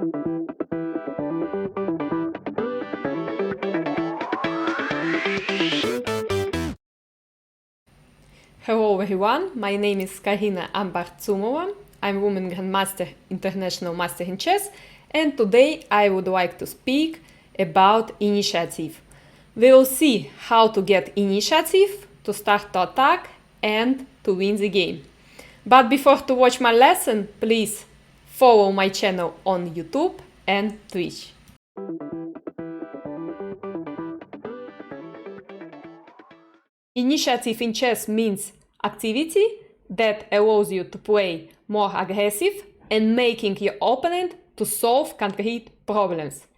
Hello everyone, my name is Karina Ambartsumova. I'm Woman Grandmaster, International Master in Chess, and today I would like to speak about initiative. We will see how to get initiative, to start to attack, and to win the game. But before to watch my lesson, please follow my channel on YouTube and Twitch. Initiative in chess means activity that allows you to play more aggressive and making your opponent to solve concrete problems.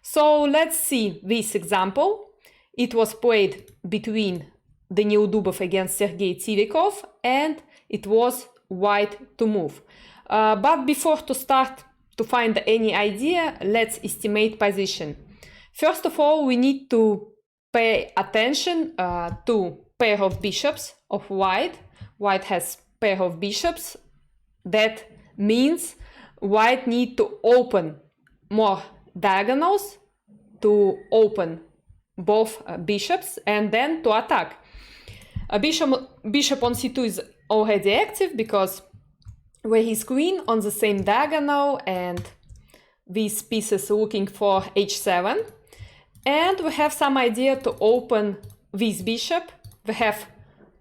So let's see this example. It was played between Daniil Dubov against Sergei Tiviakov, and it was white to move. But before to start to find any idea, let's estimate position. First of all, we need to pay attention to pair of bishops of white. White has pair of bishops. That means white need to open more diagonals, to open both bishops and then to attack. A bishop on c2 is already active because where is queen on the same diagonal and these pieces looking for h7. And we have some idea to open this bishop. We have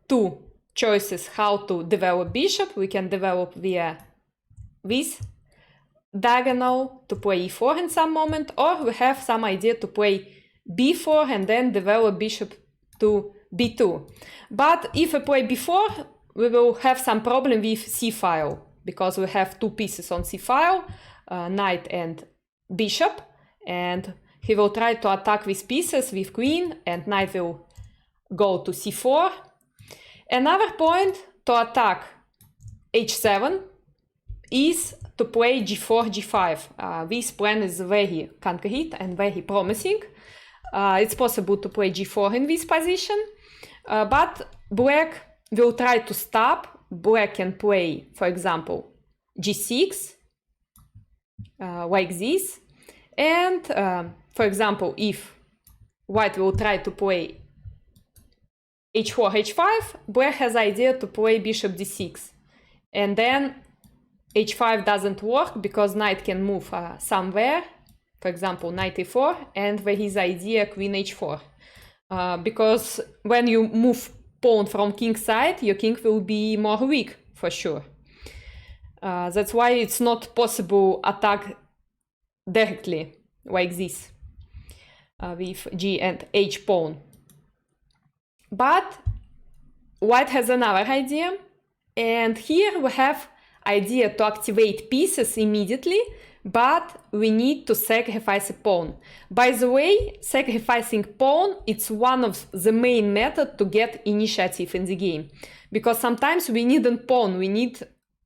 two choices how to develop bishop. We can develop via this diagonal to play e4 in some moment, or we have some idea to play b4 and then develop bishop to b2. But if we play b4, we will have some problem with c file, because we have two pieces on c file, knight and bishop, and he will try to attack these pieces with queen, and knight will go to c4. Another point to attack h7 is to play g4, g5. This plan is very concrete and very promising. It's possible to play g4 in this position, but black will try to stop. Black can play, for example, g6, like this. And, for example, if white will try to play h4, h5, black has idea to play bishop d6. And then h5 doesn't work because knight can move somewhere, for example, knight e4, and there is idea queen h4. Because when you move pawn from king side, your king will be more weak, for sure. That's why it's not possible attack directly, like this, with g and h pawn. But white has another idea, and here we have idea to activate pieces immediately, but we need to sacrifice a pawn. By the way, sacrificing pawn, it's one of the main methods to get initiative in the game, because sometimes we need a pawn, we need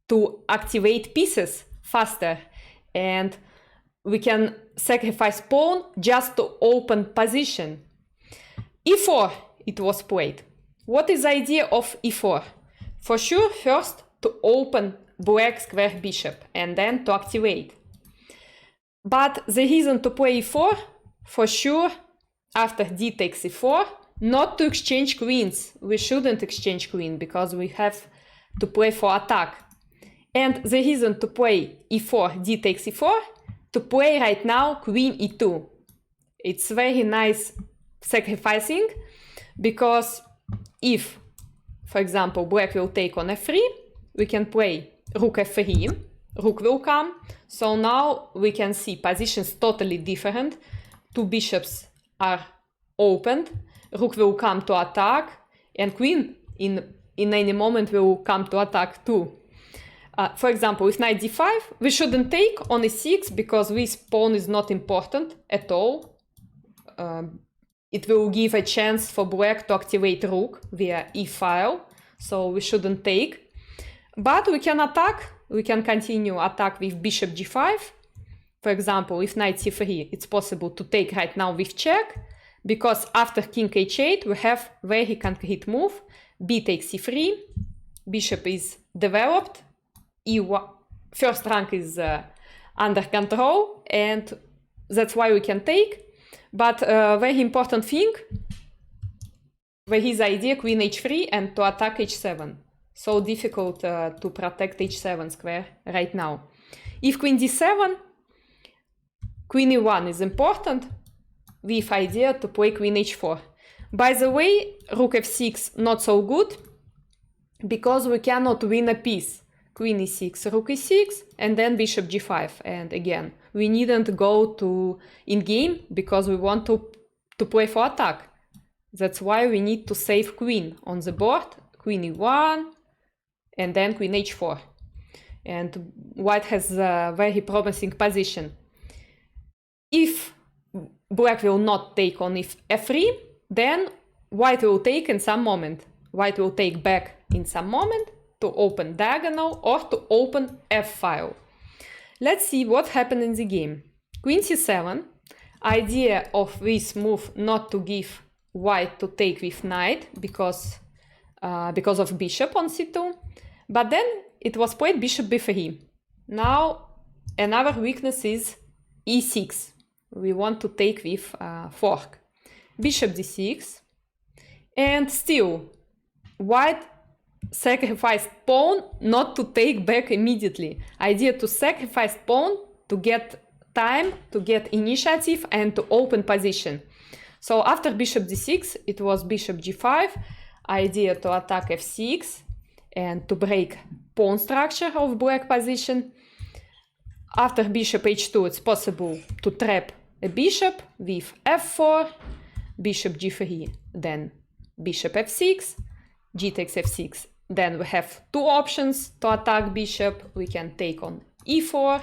to activate pieces faster, and we can sacrifice pawn just to open position. e4 it was played. What is the idea of e4? For sure, first to open black square bishop and then to activate. But the reason to play e4, for sure, after d takes e4, not to exchange queens. We shouldn't exchange queen because we have to play for attack. And the reason to play e4, d takes e4, to play right now queen e2. It's very nice sacrificing, because if, for example, black will take on f3, we can play rook f3, rook will come. So now we can see positions totally different. Two bishops are opened, rook will come to attack, and queen in any moment will come to attack too. For example, with knight d5, we shouldn't take on e6 because this pawn is not important at all. It will give a chance for black to activate rook via e-file, so we shouldn't take. But we can attack, we can continue attack with bishop g5. For example, if knight c3, it's possible to take right now with check, because after king h8 we have very concrete move. B takes c3, bishop is developed, e1, first rank is under control, and that's why we can take. But very important thing, there is idea queen h3 and to attack h7. So difficult to protect h7 square right now. If queen d7, queen e1 is important, with idea to play queen h4. By the way, rook f6 not so good, because we cannot win a piece. Queen e6, rook e6, and then bishop g5. And again, we needn't go to in game because we want to play for attack. That's why we need to save queen on the board. Queen e1, and then queen h4. And white has a very promising position. If black will not take on f3, then white will take in some moment. White will take back in some moment to open diagonal or to open f-file. Let's see what happened in the game. Queen c7, idea of this move not to give white to take with knight because of bishop on c2, but then it was played bishop b3. Now another weakness is e6. We want to take with fork. Bishop d6, and still white sacrificed pawn not to take back immediately. Idea to sacrifice pawn to get time, to get initiative and to open position. So after bishop d6, it was bishop g5, idea to attack f6 and to break pawn structure of black position. After bishop h2, it's possible to trap a bishop with f4, bishop g3, then bishop f6, g takes f6. Then we have two options to attack bishop. We can take on e4,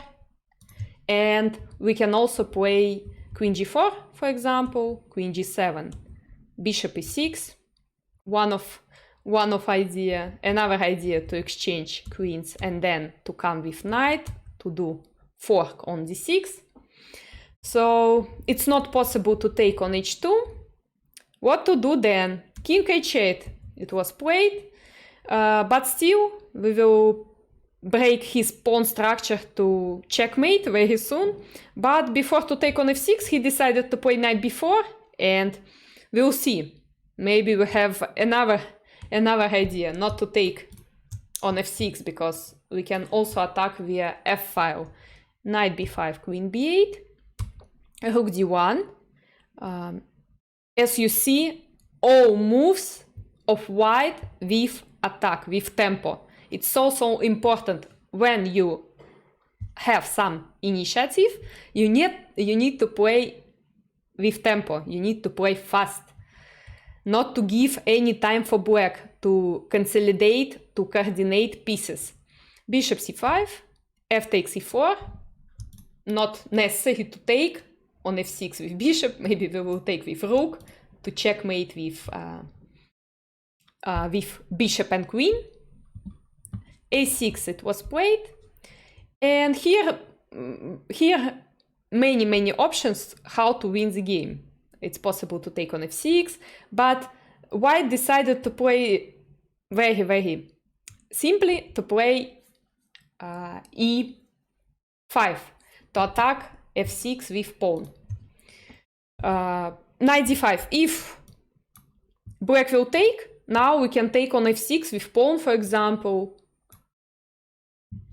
and we can also play queen g4, for example, queen g7, bishop e6. Another idea to exchange queens and then to come with knight to do fork on d6. So it's not possible to take on h2. What to do then? King h8, it was played, but still we will break his pawn structure to checkmate very soon. But before to take on f6, he decided to play knight b4, and we'll see. Maybe we have another idea not to take on f6, because we can also attack via f-file. Knight b5, queen b8, rook d1. As you see, all moves of white with attack, with tempo. It's also important when you have some initiative, you need to play with tempo, you need to play fast. Not to give any time for black to consolidate, to coordinate pieces. Bishop c5, f takes e4, not necessary to take on f6 with bishop, maybe we will take with rook to checkmate with bishop and queen. a6 it was played, and here many options how to win the game. It's possible to take on f6, but white decided to play very simply, to play e5 to attack f6 with pawn. Knight d5. If black will take, now we can take on f6 with pawn, for example.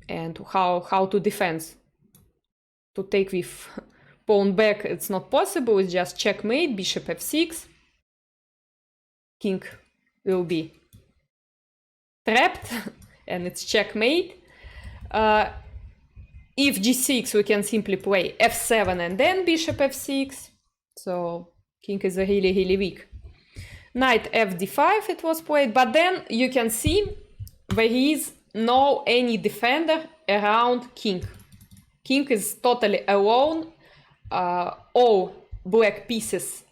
And how to defend? To take with pawn back, it's not possible. It's just checkmate. Bishop f6. King will be trapped, and it's checkmate. If g6, we can simply play f7 and then bishop f6. So king is really weak. Knight fd5 it was played, but then you can see there is no any defender around king. King is totally alone. All black pieces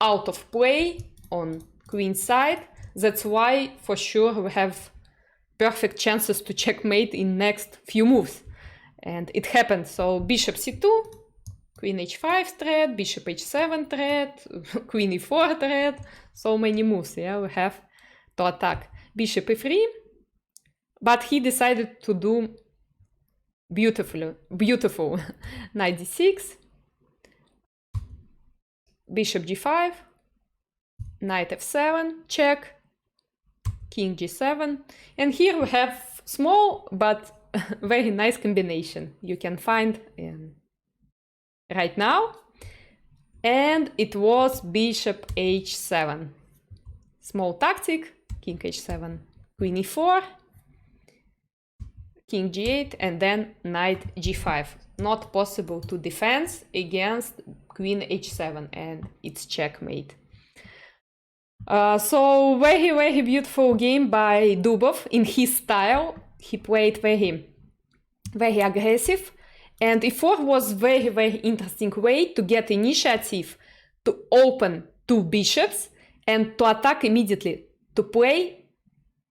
out of play on queen side. That's why for sure we have perfect chances to checkmate in next few moves. And it happened. So bishop c2, queen h5 threat, bishop h7 threat, queen e4 threat. So many moves, yeah, we have to attack. Bishop e3, but he decided to do beautiful. Knight d6, bishop g5, knight f7, check, king g7, and here we have small but very nice combination you can find right now, and it was bishop h7. Small tactic, king h7, queen e4, king g8, and then knight g5. Not possible to defend against queen h7, and it's checkmate. So very beautiful game by Dubov in his style. He played very aggressive, and e4 was very interesting way to get initiative, to open two bishops and to attack immediately, to play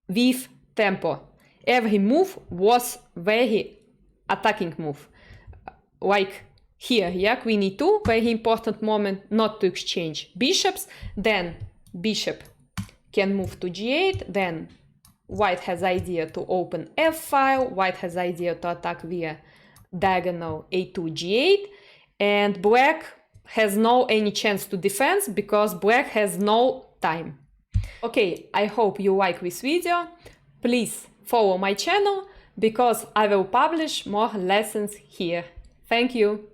with tempo. Every move was very attacking move, like here, yeah, queen e2, very important moment not to exchange bishops. Then bishop can move to g8, then white has idea to open f file, white has idea to attack via diagonal a2 g8, and black has no any chance to defend because black has no time. Okay, I hope you like this video. Please follow my channel because I will publish more lessons here. Thank you.